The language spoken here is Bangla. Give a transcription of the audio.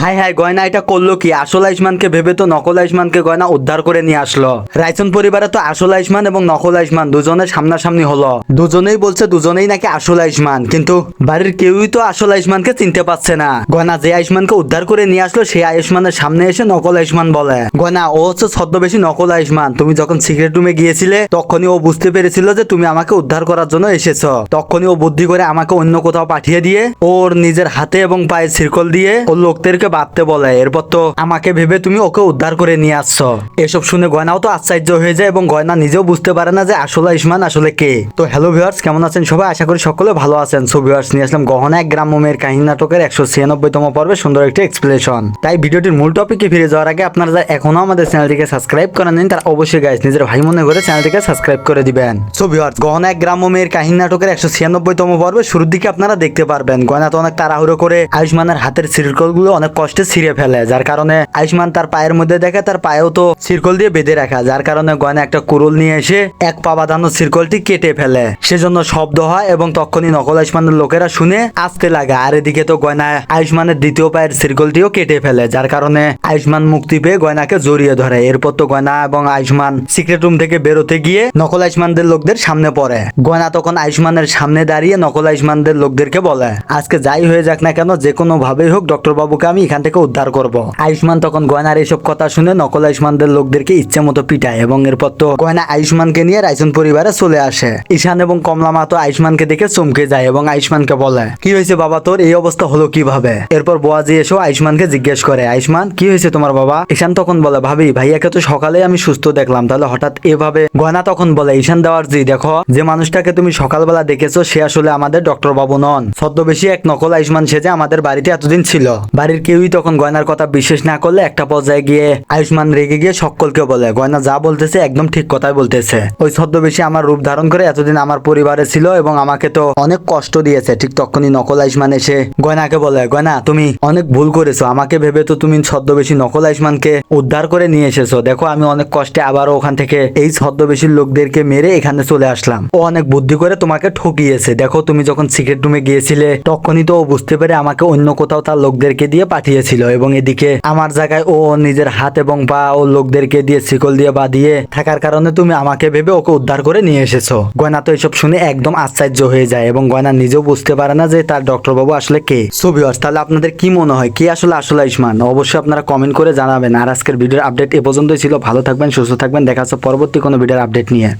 হাই হাই, গয়না এটা করলো কি? আসল আয়ুষ্মানকে ভেবে তো নকল আয়ুষ্মানকে গয়না উদ্ধার করে নিয়ে আসলো। রায়চন পরিবারে তো আসল আয়ুষ্মান এবং নকল আয়ুষ্মান দুজনের সামনাসামনি হলো। দুজনেই বলছে দুজনেই নাকি আসল আয়ুষ্মান, কিন্তু বাড়ির কেউই তো আসল আয়ুষ্মানকে চিনতে পারছে না। গয়না যে আয়ুষ্মানকে উদ্ধার করে নিয়ে আসলো সেই আয়ুষ্মানের সামনে এসে নকল আয়ুষ্মান বলে, গয়না ও হচ্ছে ছদ্মবেশী নকল আয়ুষ্মান। তুমি যখন সিক্রেট রুমে গিয়েছিলে তখনই ও বুঝতে পেরেছিল যে তুমি আমাকে উদ্ধার করার জন্য এসেছো। তখনই ও বুদ্ধি করে আমাকে অন্য কোথাও পাঠিয়ে দিয়ে ওর নিজের হাতে এবং পায়ে সিরকল দিয়ে ও লোকদেরকে বাঁধতে বলে। এরপর তো আমাকে ভেবে তুমি ওকে উদ্ধার করে নিয়ে আসছো। এসব শুনে গয়নাও তো আশ্চর্য হয়ে যায় এবং গয়না নিজেও বুঝতে পারে না যে আসলে আয়ুষ্মান আসলে কে। তো হ্যালো ভিউয়ার্স, কেমন আছেন সবাই? আশা করি সকলে ভালো আছেন। সো ভিউয়ার্স, নিয়ে আসলাম গহনা এক গ্রাম্য মেয়ের কাহিনী নাটকের 196তম পর্বে সুন্দর একটি এক্সপ্লেনেশন। তাই ভিডিওটির মূল টপিকে ফিরে যাওয়ার আগে আপনারা যারা এখনো আমাদের চ্যানেলটিকে সাবস্ক্রাইব করেন নিন, তারা অবশ্যই গাইস নিজের ভাই মনে করে চ্যানেলটিকে সাবস্ক্রাইব করে দিবেন। সো ভিউয়ার্স, গহনা এক গ্রাম্য মেয়ের কাহিনী নাটকের 196তম পর্বে শুরুর দিকে আপনারা দেখতে পারবেন গয়না তো অনেক তাড়াহুড়ো করে আয়ুষ্মানের হাতের সিরকল গুলো অনেক কষ্টে ছিঁড়ে ফেলে, যার কারণে আয়ুষ্মান তার পায়ের মধ্যে দেখে তার পায়েও তো সিরকল দিয়ে বেঁধে রাখা, যার কারণে গয়না একটা কুরুল নিয়ে এসে এক পা বাঁধানো সিরকলটি কেটে ফেলে। সেজন্য শব্দ হয় এবং তখনই নকল আয়ুষ্মানের লোকেরা শুনে আসতে লাগে। আর এদিকে তো গয়না আয়ুষ্মানের দ্বিতীয় পায়ের সিরকলটিও কেটে ফেলে, যার কারণে আয়ুষ্মান মুক্তি পেয়ে গয়নাকে জড়িয়ে ধরে। এরপর তো গয়না এবং আয়ুষ্মান সিক্রেট রুম থেকে বেরোতে গিয়ে নকল আয়ুষ্মানদের লোকদের সামনে পড়ে। গয়না তখন আয়ুষ্মানের সামনে দাঁড়িয়ে নকল আয়ুষ্মানদের লোকদেরকে বলে, আজকে যাই হয়ে যাক না কেন, যে কোনো ভাবেই হোক ডক্টর বাবুকে আমি এখান থেকে উদ্ধার করব। আয়ুষ্মান তখন গয়নার এইসব কথা শুনে নকল আয়ুষ্মানদের লোকদেরকে ইচ্ছে মতো পিটায় এবং এরপর তো গয়না আয়ুষ্মানকে নিয়ে রায়চন পরিবারে চলে আসে। ঈশান এবং কমলা মা তো আয়ুষ্মানকে দেখে চমকে যায় এবং আয়ুষ্মানকে বলে, কি হয়েছে বাবা, তোর এই অবস্থা হলো কিভাবে? এরপর বোয়াজি এসেও আয়ুষ্মানকে জিজ্ঞেস করে, আয়ুষ্মান কি হয়েছে তোমার বাবা? ঈশান তখন বলে, ভাবি ভাইয়াকে তো সকালে আমি সুস্থ দেখলাম, তাহলে হঠাৎ এভাবে? গয়না তখন বলে, ঈশান দেওয়ার জি, দেখো যে মানুষটাকে তুমি সকালবেলা দেখেছো সে আসলে আমাদের ডক্টর বাবু নন, ছদ্মবেশী এক নকল আয়ুষ্মান সেজে আমাদের বাড়িতে এতদিন ছিল। বাড়ির কেউই তখন গয়নার কথা বিশ্বাস না করলে একটা পর্যায়ে গিয়ে আয়ুষ্মান রেগে গিয়ে সকলকে বলে, গয়না যা বলতেছে একদম ঠিক কথাই বলতেছে। ওই ছদ্মবেশী আমার রূপ ধারণ করে এতদিন আমার পরিবারে ছিল এবং আমাকে তো অনেক কষ্ট দিয়েছে। ঠিক তখনই নকল আয়ুষ্মান এসে গয়নাকে বলে, গয়না তুমি অনেক ভুল করেছো, আমাকে ভেবে তো তুমি ছদ্মবেশী নকল আয়ুষ্মানকে উদ্ধার করে নিয়ে এসেছো। দেখো আমি অনেক কষ্টে আবারও ওখান থেকে এই ছদ্মবেশীর লোকদেরকে মেরে এখানে চলে আসলাম। ও অনেক বুদ্ধি করে তোমাকে ঠকিয়েছে। দেখো তুমি যখন সিক্রেট রুমে গিয়েছিলে তখনই তো ও বুঝতে পেরে আমাকে অন্য কোথাও তার লোকদেরকে দিয়ে পাঠিয়েছিল এবং এদিকে আমার জায়গায় ও নিজের হাত এবং পা ও লোকদেরকে দিয়ে শিকল দিয়ে বাঁধিয়ে থাকার কারণে তুমি আমাকে ভেবে ওকে উদ্ধার করে নিয়ে এসেছো। গয়না তো এসব শুনে একদম আশ্চর্য হয়ে যায় এবং গয়না নিজেও বুঝতে পারে না যে তার ডক্টর বাবু আসলে কে। সো ভিউয়ার্স, তাহলে আপনাদের কি মনে হয় কে আসলে আয়ুষ্মান? অবশ্যই আপনারা কমেন্ট করে জানাবেন। আর আজকের ভিডিওর আপডেট এ পর্যন্তই ছিল। ভালো থাকবেন, সুস্থ থাকবেন, দেখা হচ্ছে পরবর্তী কোনো ভিডিওর আপডেট নিয়ে।